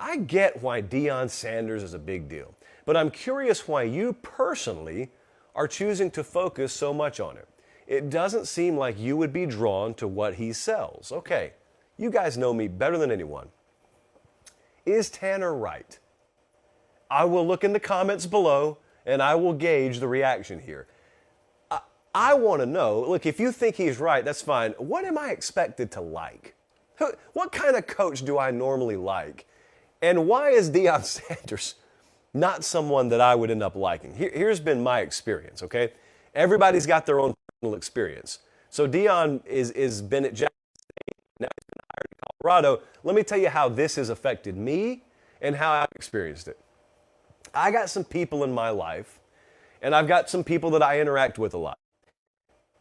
I get why Deion Sanders is a big deal, but I'm curious why you personally are choosing to focus so much on it. It doesn't seem like you would be drawn to what he sells. Okay, you guys know me better than anyone. Is Tanner right? I will look in the comments below and I will gauge the reaction here. I want to know, look, if you think he's right, that's fine. What am I expected to like? What kind of coach do I normally like? And why is Deion Sanders not someone that I would end up liking? Here's been my experience, okay? Everybody's got their own personal experience. So Deion is been at Jackson State, now he's been hired in Colorado. Let me tell you how this has affected me and how I've experienced it. I got some people in my life, and I've got some people that I interact with a lot.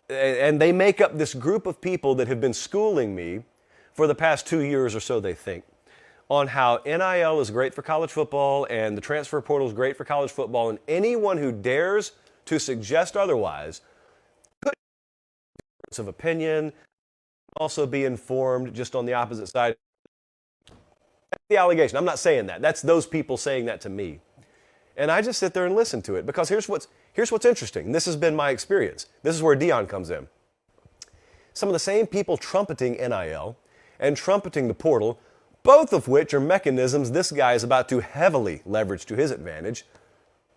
And they make up this group of people that have been schooling me for the past 2 years or so, they think, on how NIL is great for college football and the transfer portal is great for college football, and anyone who dares to suggest otherwise could difference of opinion, also be informed just on the opposite side. That's the allegation. I'm not saying that. That's those people saying that to me. And I just sit there and listen to it because here's what's interesting. This has been my experience. This is where Deion comes in. Some of the same people trumpeting NIL and trumpeting the portal, both of which are mechanisms this guy is about to heavily leverage to his advantage,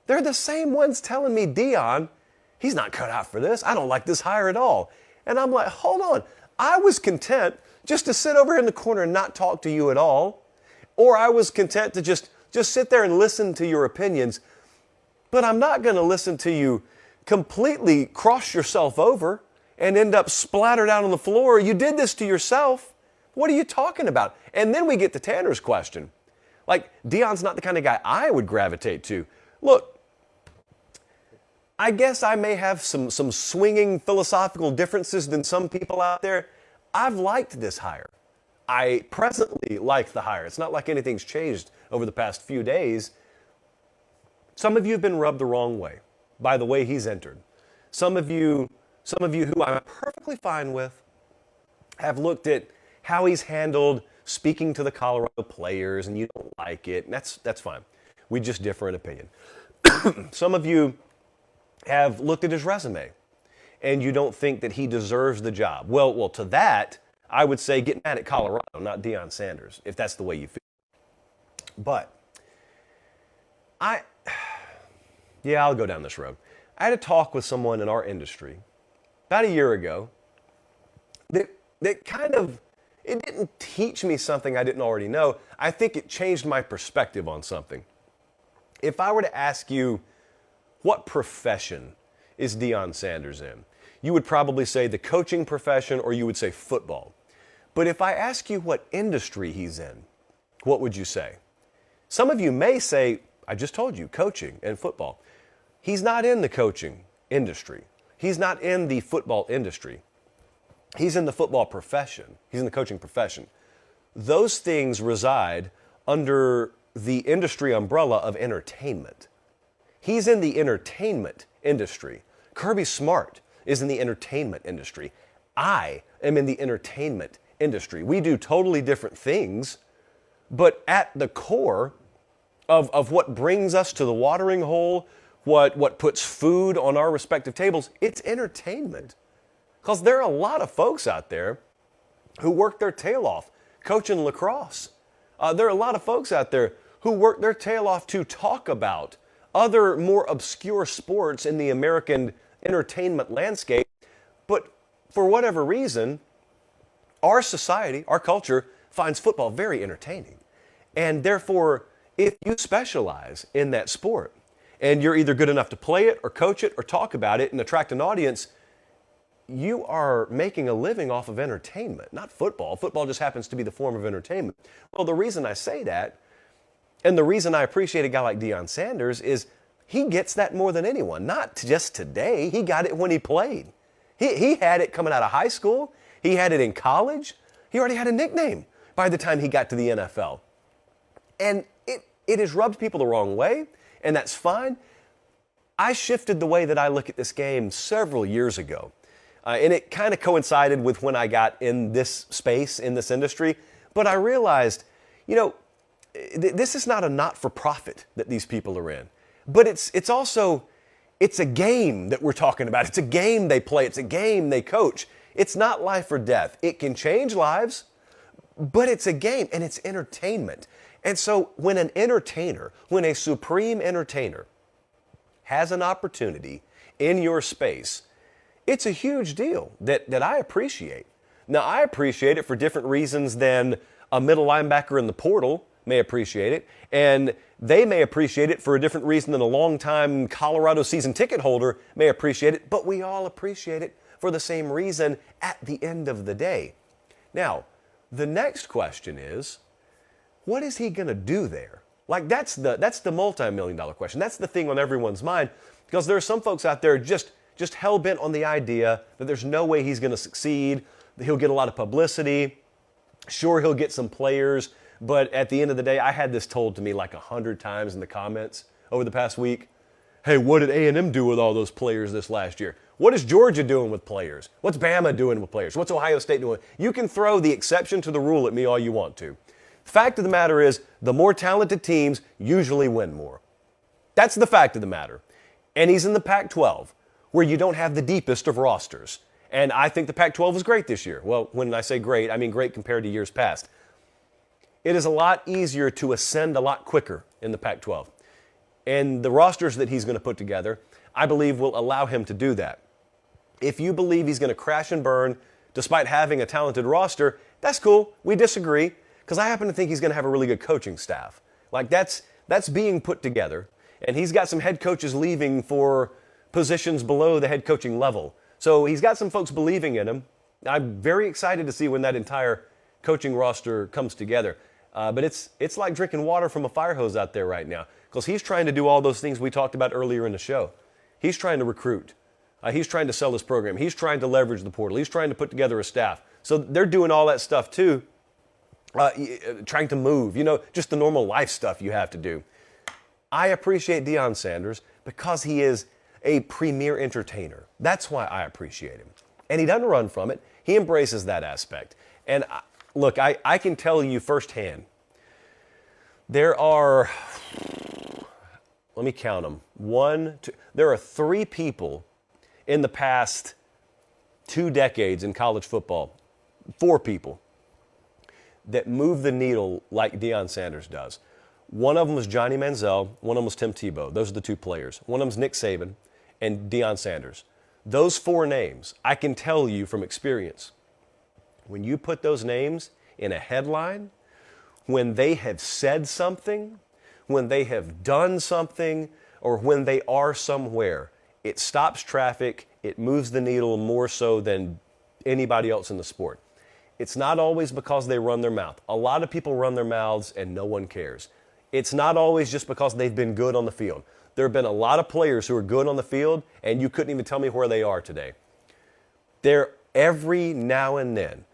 they're the same ones telling me, Deion, he's not cut out for this. I don't like this hire at all. And I'm like, hold on. I was content just to sit over in the corner and not talk to you at all. Or I was content to just sit there and listen to your opinions. But I'm not going to listen to you completely cross yourself over and end up splattered out on the floor. You did this to yourself. What are you talking about? And then we get to Tanner's question. Like, Deion's not the kind of guy I would gravitate to. Look, I guess I may have some swinging philosophical differences than some people out there. I've liked this hire. I presently like the hire. It's not like anything's changed over the past few days. Some of you have been rubbed the wrong way by the way he's entered. Some of you who I'm perfectly fine with have looked at how he's handled speaking to the Colorado players and you don't like it. And that's fine. We just differ in opinion. Some of you have looked at his resume and you don't think that he deserves the job. Well, to that, I would say get mad at Colorado, not Deion Sanders, if that's the way you feel. But I'll go down this road. I had a talk with someone in our industry about a year ago that kind of, it didn't teach me something I didn't already know. I think it changed my perspective on something. If I were to ask you, what profession is Deion Sanders in? You would probably say the coaching profession or you would say football. But if I ask you what industry he's in, what would you say? Some of you may say, I just told you, coaching and football. He's not in the coaching industry. He's not in the football industry. He's in the football profession. He's in the coaching profession. Those things reside under the industry umbrella of entertainment. He's in the entertainment industry. Kirby Smart is in the entertainment industry. I am in the entertainment industry. We do totally different things, but at the core of what brings us to the watering hole, what puts food on our respective tables, it's entertainment. Because there are a lot of folks out there who work their tail off coaching lacrosse. There are a lot of folks out there who work their tail off to talk about other more obscure sports in the American entertainment landscape. But for whatever reason, our society, our culture, finds football very entertaining. And therefore, if you specialize in that sport and you're either good enough to play it or coach it or talk about it and attract an audience, you are making a living off of entertainment, not football. Football just happens to be the form of entertainment. Well, the reason I say that, and the reason I appreciate a guy like Deion Sanders, is he gets that more than anyone. Not just today. He got it when he played. He had it coming out of high school. He had it in college. He already had a nickname by the time he got to the NFL. And it has rubbed people the wrong way, and that's fine. I shifted the way that I look at this game several years ago. And it kind of coincided with when I got in this space, in this industry. But I realized, this is not a not-for-profit that these people are in. But it's also, it's a game that we're talking about. It's a game they play. It's a game they coach. It's not life or death. It can change lives, but it's a game and it's entertainment. And so when an entertainer, when a supreme entertainer has an opportunity in your space, it's a huge deal that I appreciate. Now, I appreciate it for different reasons than a middle linebacker in the portal may appreciate it, and they may appreciate it for a different reason than a longtime Colorado season ticket holder may appreciate it, but we all appreciate it for the same reason at the end of the day. Now, the next question is, what is he going to do there? Like, that's the multi-million-dollar question. That's the thing on everyone's mind, because there are some folks out there just hell-bent on the idea that there's no way he's going to succeed, that he'll get a lot of publicity. Sure, he'll get some players, but at the end of the day, I had this told to me like 100 times in the comments over the past week. Hey, what did A&M do with all those players this last year? What is Georgia doing with players? What's Bama doing with players? What's Ohio State doing? You can throw the exception to the rule at me all you want to. Fact of the matter is, the more talented teams usually win more. That's the fact of the matter. And he's in the Pac-12, where you don't have the deepest of rosters. And I think the Pac-12 was great this year. Well, when I say great, I mean great compared to years past. It is a lot easier to ascend a lot quicker in the Pac-12. And the rosters that he's going to put together, I believe, will allow him to do that. If you believe he's going to crash and burn despite having a talented roster, that's cool. We disagree, because I happen to think he's going to have a really good coaching staff. Like, that's being put together. And he's got some head coaches leaving for positions below the head coaching level. So he's got some folks believing in him. I'm very excited to see when that entire coaching roster comes together. But it's like drinking water from a fire hose out there right now, because he's trying to do all those things we talked about earlier in the show. He's trying to recruit. He's trying to sell his program. He's trying to leverage the portal. He's trying to put together a staff. So they're doing all that stuff too, trying to move, just the normal life stuff you have to do. I appreciate Deion Sanders because he is a premier entertainer. That's why I appreciate him. And he doesn't run from it. He embraces that aspect. And look, I can tell you firsthand, there are, let me count them, 1, 2, there are 3 people in the past 2 decades in college football, 4 people, that move the needle like Deion Sanders does. One of them was Johnny Manziel, one of them was Tim Tebow. Those are the 2 players. One of them is Nick Saban and Deion Sanders. Those 4 names, I can tell you from experience, when you put those names in a headline, when they have said something, when they have done something, or when they are somewhere, it stops traffic, it moves the needle more so than anybody else in the sport. It's not always because they run their mouth. A lot of people run their mouths and no one cares. It's not always just because they've been good on the field. There have been a lot of players who are good on the field, and you couldn't even tell me where they are today. There, every now and then,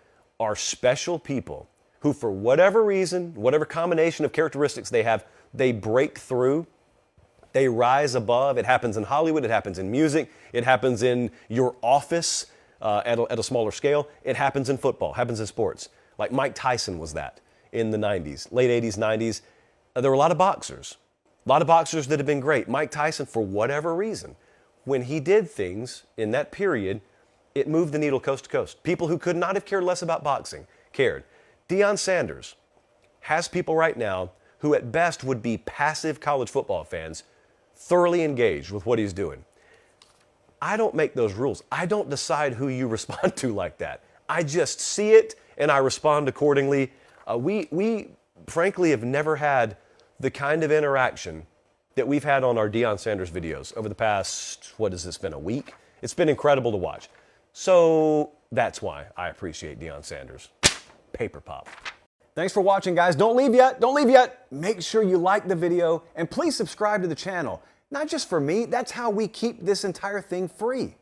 are special people who, for whatever reason, whatever combination of characteristics they have, they break through, they rise above. It happens in Hollywood, it happens in music, it happens in your office at a smaller scale, it happens in football, happens in sports. Like Mike Tyson was that in the 90s, late 80s, 90s. There were a lot of boxers that have been great. Mike Tyson, for whatever reason, when he did things in that period, it moved the needle coast to coast. People who could not have cared less about boxing cared. Deion Sanders has people right now who at best would be passive college football fans thoroughly engaged with what he's doing. I don't make those rules. I don't decide who you respond to like that. I just see it and I respond accordingly. We frankly have never had the kind of interaction that we've had on our Deion Sanders videos over the past, what has this been, a week? It's been incredible to watch. So that's why I appreciate Deion Sanders. Paper pop. Thanks for watching, guys. Don't leave yet. Don't leave yet. Make sure you like the video and please subscribe to the channel. Not just for me, that's how we keep this entire thing free.